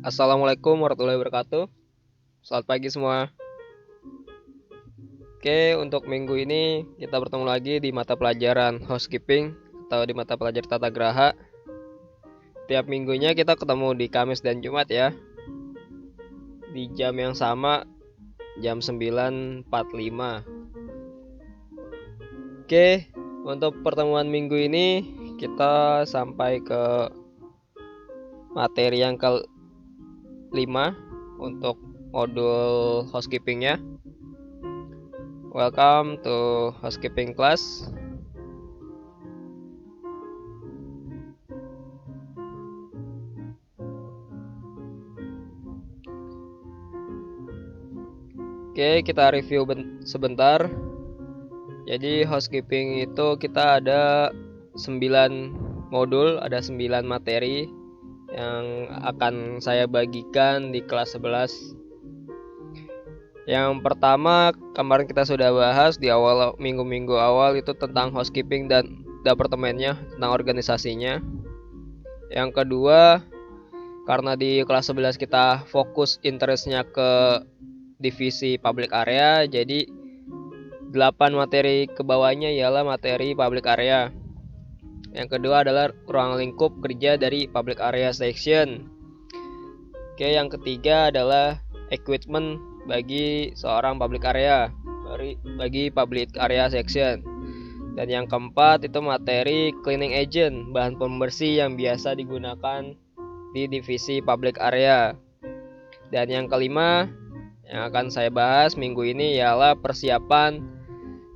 Assalamualaikum warahmatullahi wabarakatuh. Selamat pagi semua. Oke, untuk minggu ini kita bertemu lagi di mata pelajaran housekeeping atau di mata pelajaran tata graha. Tiap minggunya kita ketemu di Kamis dan Jumat ya. Di jam yang sama, jam 9.45. Oke, untuk pertemuan minggu ini kita sampai ke materi yang kelima untuk modul housekeepingnya. Welcome to housekeeping class. Oke, kita review sebentar. Jadi housekeeping itu kita ada 9 modul, ada 9 materi yang akan saya bagikan di kelas 11. Yang pertama, kemarin kita sudah bahas di awal minggu-minggu awal itu tentang housekeeping dan departemennya, tentang organisasinya. Yang kedua, karena di kelas 11 kita fokus interestnya ke divisi public area, jadi 8 materi ke bawahnya ialah materi public area. Yang kedua adalah ruang lingkup kerja dari public area section. Oke, yang ketiga adalah equipment bagi seorang public area, bagi public area section. Dan yang keempat itu materi cleaning agent, bahan pembersih yang biasa digunakan di divisi public area. Dan yang kelima yang akan saya bahas minggu ini ialah persiapan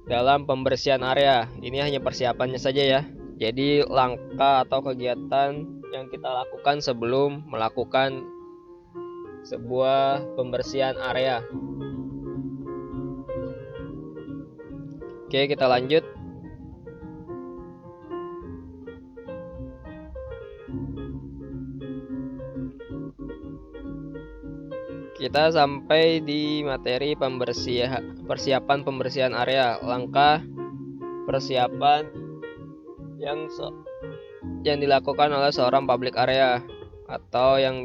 dalam pembersihan area. Ini hanya persiapannya saja ya. Jadi langkah atau kegiatan yang kita lakukan sebelum melakukan sebuah pembersihan area. Oke, kita lanjut. Kita sampai di materi persiapan pembersihan area, langkah persiapan yang dilakukan oleh seorang public area atau yang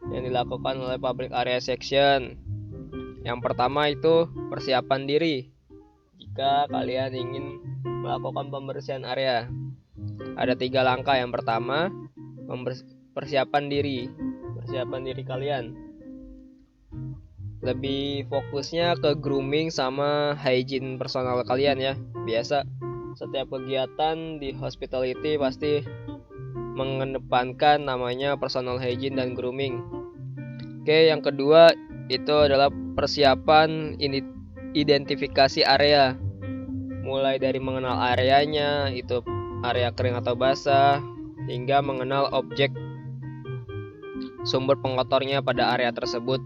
dilakukan oleh public area section. Yang pertama itu persiapan diri. Jika kalian ingin melakukan pembersihan area, ada 3 langkah. Yang pertama, persiapan diri kalian. Lebih fokusnya ke grooming sama hygiene personal kalian ya. Biasa setiap kegiatan di hospitality pasti mengedepankan namanya personal hygiene dan grooming. Oke, yang kedua itu adalah persiapan identifikasi area. Mulai dari mengenal areanya, itu area kering atau basah, hingga mengenal objek sumber pengotornya pada area tersebut.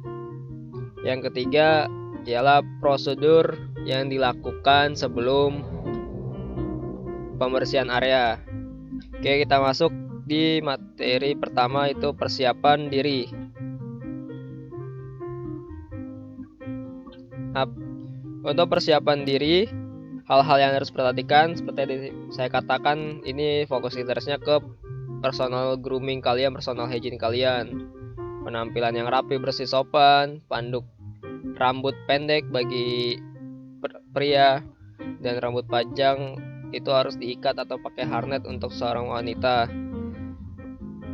Yang ketiga ialah prosedur yang dilakukan sebelum pembersihan area. Oke, kita masuk di materi pertama itu persiapan diri. Untuk persiapan diri, hal-hal yang harus perhatikan seperti saya katakan, ini fokus interestnya ke personal grooming kalian, personal hygiene kalian. Penampilan yang rapi, bersih, sopan, panduk rambut pendek bagi pria dan rambut panjang itu harus diikat atau pakai harness untuk seorang wanita.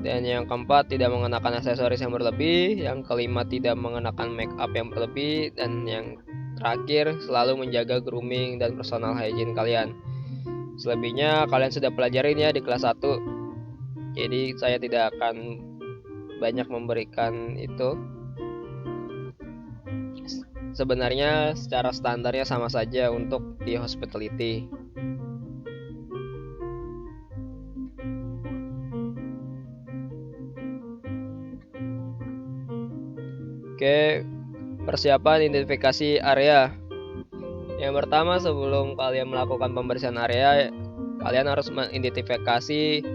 Dan yang keempat, tidak mengenakan aksesoris yang berlebih. Yang kelima, tidak mengenakan make up yang berlebih. Dan yang terakhir, selalu menjaga grooming dan personal hygiene kalian. Selebihnya kalian sudah pelajarin ya di kelas 1. Jadi saya tidak akan banyak memberikan itu. Sebenarnya secara standarnya sama saja untuk di hospitality. Oke, persiapan identifikasi area. Yang pertama, sebelum kalian melakukan pembersihan area, kalian harus mengidentifikasi,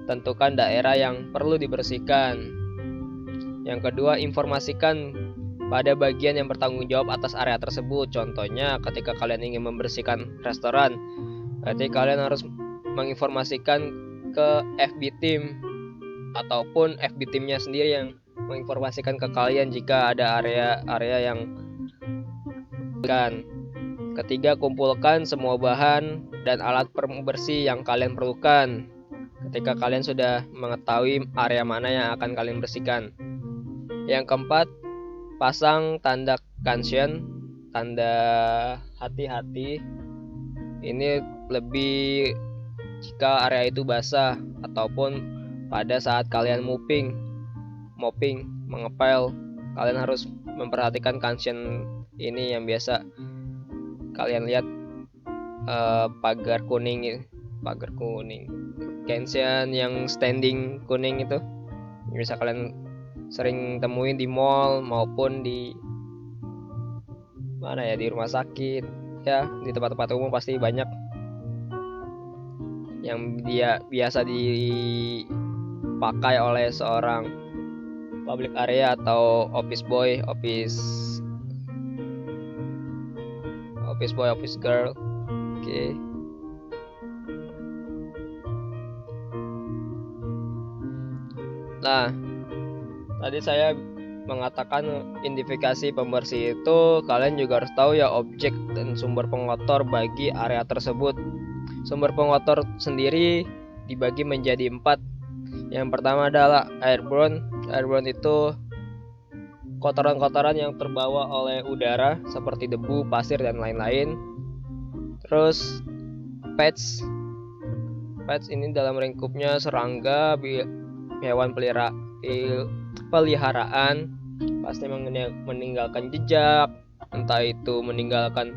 tentukan daerah yang perlu dibersihkan. Yang kedua, informasikan pada bagian yang bertanggung jawab atas area tersebut. Contohnya, ketika kalian ingin membersihkan restoran, berarti kalian harus menginformasikan ke FB team ataupun FB teamnya sendiri yang menginformasikan ke kalian jika ada area-area yang kan. Ketiga, kumpulkan semua bahan dan alat pembersih yang kalian perlukan ketika kalian sudah mengetahui area mana yang akan kalian bersihkan. Yang keempat, pasang tanda caution, tanda hati-hati. Ini lebih jika area itu basah ataupun pada saat kalian mopping, mengepel, kalian harus memperhatikan caution ini yang biasa kalian lihat pagar kuning, caution yang standing kuning itu bisa kalian sering temuin di mall maupun di mana ya, di rumah sakit ya, di tempat-tempat umum pasti banyak yang dia biasa dipakai oleh seorang public area atau office boy, office girl. Oke. Nah, tadi saya mengatakan identifikasi pembersih itu kalian juga harus tahu ya objek dan sumber pengotor bagi area tersebut. Sumber pengotor sendiri dibagi menjadi 4. Yang pertama adalah airborne. Airborne itu kotoran-kotoran yang terbawa oleh udara seperti debu, pasir, dan lain-lain. Terus pets ini dalam lingkupnya serangga, hewan peliharaan pasti meninggalkan jejak, entah itu meninggalkan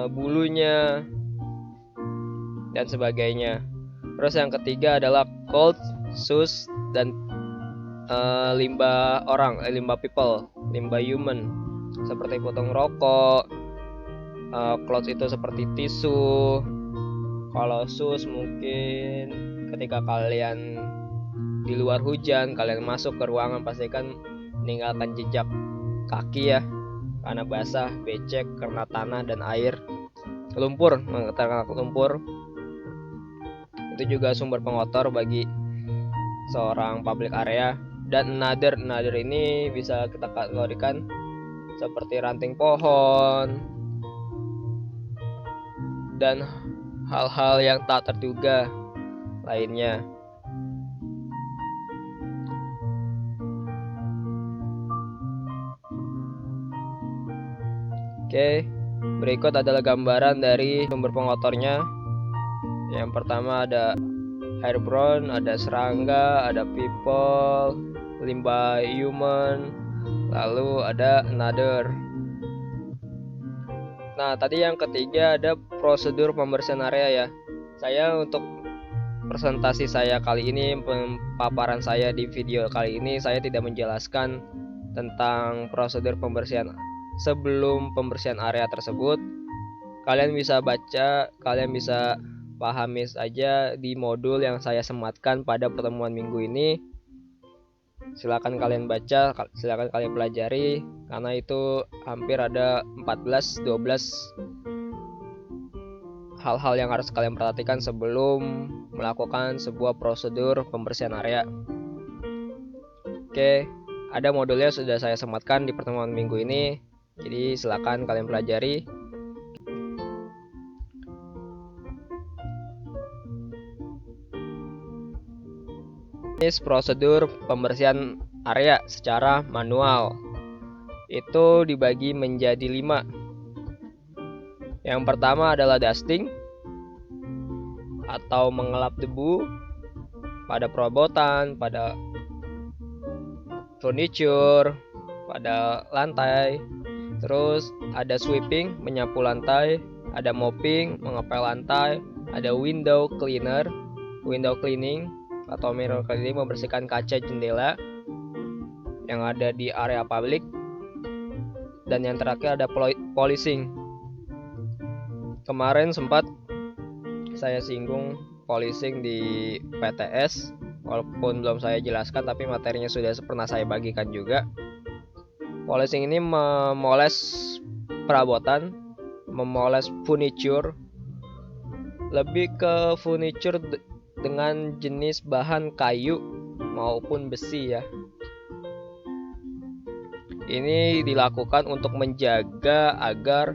bulunya dan sebagainya. Terus yang ketiga adalah cold, sus, dan limbah limbah human seperti potong rokok, cloth itu seperti tisu. Kalau sus mungkin ketika kalian di luar hujan, kalian masuk ke ruangan pastikan meninggalkan jejak kaki ya, karena basah, becek karena tanah dan air. Lumpur, mengatakan lumpur itu juga sumber pengotor bagi seorang public area. Dan another ini bisa kita kategorikan seperti ranting pohon dan hal-hal yang tak terduga lainnya. Oke, berikut adalah gambaran dari sumber pengotornya. Yang pertama ada airborne, ada serangga, ada people, limbah human, lalu ada another. Nah, tadi yang ketiga ada prosedur pembersihan area ya. Saya untuk presentasi saya kali ini, paparan saya di video kali ini, saya tidak menjelaskan tentang prosedur pembersihan sebelum pembersihan area tersebut. Kalian bisa baca, kalian bisa pahami saja di modul yang saya sematkan pada pertemuan minggu ini. Silakan kalian baca, silakan kalian pelajari, karena itu hampir ada 14-12 hal-hal yang harus kalian perhatikan sebelum melakukan sebuah prosedur pembersihan area. Oke, ada modulnya sudah saya sematkan di pertemuan minggu ini, jadi silakan kalian pelajari. Ini prosedur pembersihan area secara manual. Itu dibagi menjadi 5. Yang pertama adalah dusting atau mengelap debu pada perabotan, pada furniture, pada lantai. Terus ada sweeping, menyapu lantai, ada mopping, mengepel lantai, ada window cleaning atau mirror cleaning, membersihkan kaca jendela yang ada di area publik. Dan yang terakhir ada polishing. Kemarin sempat saya singgung polishing di PTS, walaupun belum saya jelaskan, tapi materinya sudah pernah saya bagikan juga. Polishing ini memoles perabotan, memoles furniture, lebih ke furniture dengan jenis bahan kayu maupun besi ya. Ini dilakukan untuk menjaga agar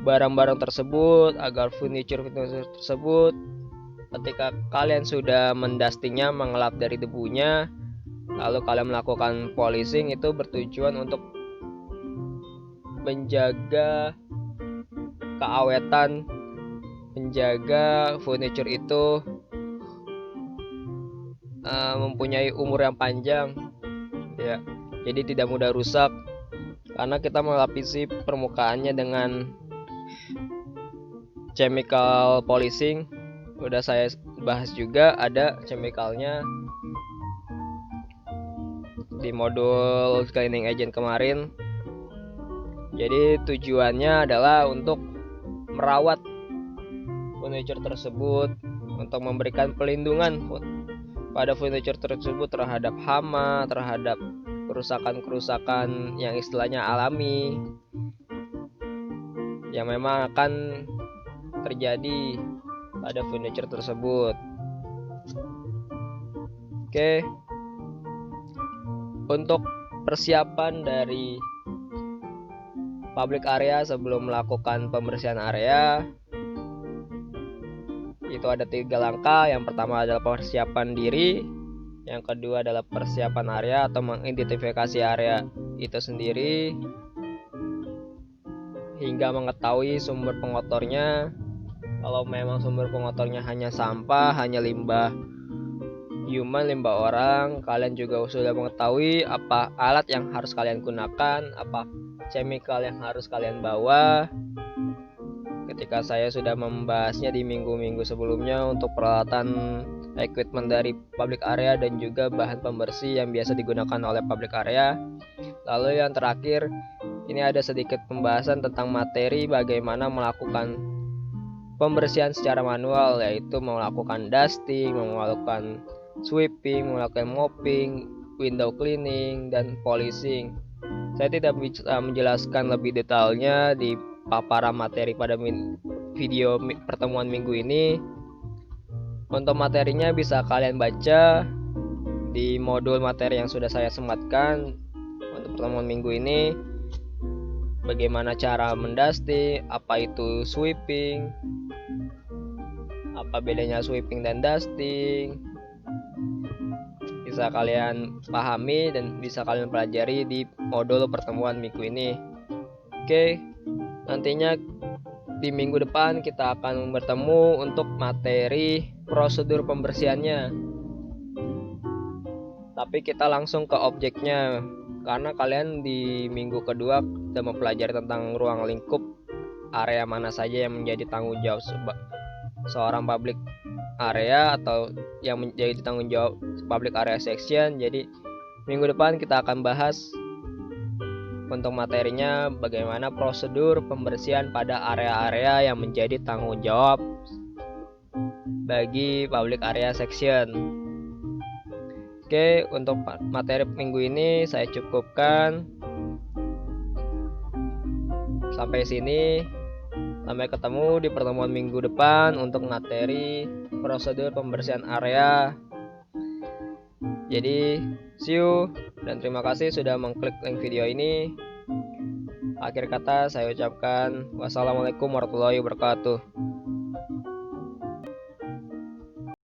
barang-barang tersebut, agar furniture tersebut, ketika kalian sudah mendustingnya, mengelap dari debunya, lalu kalian melakukan polishing, itu bertujuan untuk menjaga keawetan, menjaga furniture itu mempunyai umur yang panjang, ya. Jadi tidak mudah rusak karena kita melapisi permukaannya dengan chemical polishing. Udah saya bahas juga, ada chemicalnya di modul cleaning agent kemarin. Jadi tujuannya adalah untuk merawat furniture tersebut, untuk memberikan pelindungan pada furniture tersebut terhadap hama, terhadap kerusakan-kerusakan yang istilahnya alami, yang memang akan terjadi pada furniture tersebut. Oke. Untuk persiapan dari public area sebelum melakukan pembersihan area, itu ada 3 langkah. Yang pertama adalah persiapan diri, yang kedua adalah persiapan area atau mengidentifikasi area itu sendiri hingga mengetahui sumber pengotornya. Kalau memang sumber pengotornya hanya sampah, hanya limbah human, limbah orang, kalian juga sudah mengetahui apa alat yang harus kalian gunakan, apa chemical yang harus kalian bawa. Ketika saya sudah membahasnya di minggu-minggu sebelumnya untuk peralatan equipment dari public area dan juga bahan pembersih yang biasa digunakan oleh public area. Lalu yang terakhir, ini ada sedikit pembahasan tentang materi bagaimana melakukan pembersihan secara manual, yaitu melakukan dusting, melakukan sweeping, melakukan mopping, window cleaning, dan polishing. Saya tidak bisa menjelaskan lebih detailnya di paparan materi pada video pertemuan minggu ini. Untuk materinya bisa kalian baca di modul materi yang sudah saya sematkan untuk pertemuan minggu ini. Bagaimana cara mendusting, apa itu sweeping, apa bedanya sweeping dan dusting, bisa kalian pahami dan bisa kalian pelajari di modul pertemuan minggu ini. Oke, nantinya di minggu depan kita akan bertemu untuk materi prosedur pembersihannya. Tapi kita langsung ke objeknya, karena kalian di minggu kedua sudah mempelajari tentang ruang lingkup, area mana saja yang menjadi tanggung jawab seorang public area atau yang menjadi tanggung jawab public area section. Jadi minggu depan kita akan bahas untuk materinya bagaimana prosedur pembersihan pada area-area yang menjadi tanggung jawab bagi public area section. Oke, untuk materi minggu ini saya cukupkan sampai sini. Sampai ketemu di pertemuan minggu depan untuk materi prosedur pembersihan area. Jadi, see you dan terima kasih sudah mengklik link video ini. Akhir kata saya ucapkan wassalamualaikum warahmatullahi wabarakatuh.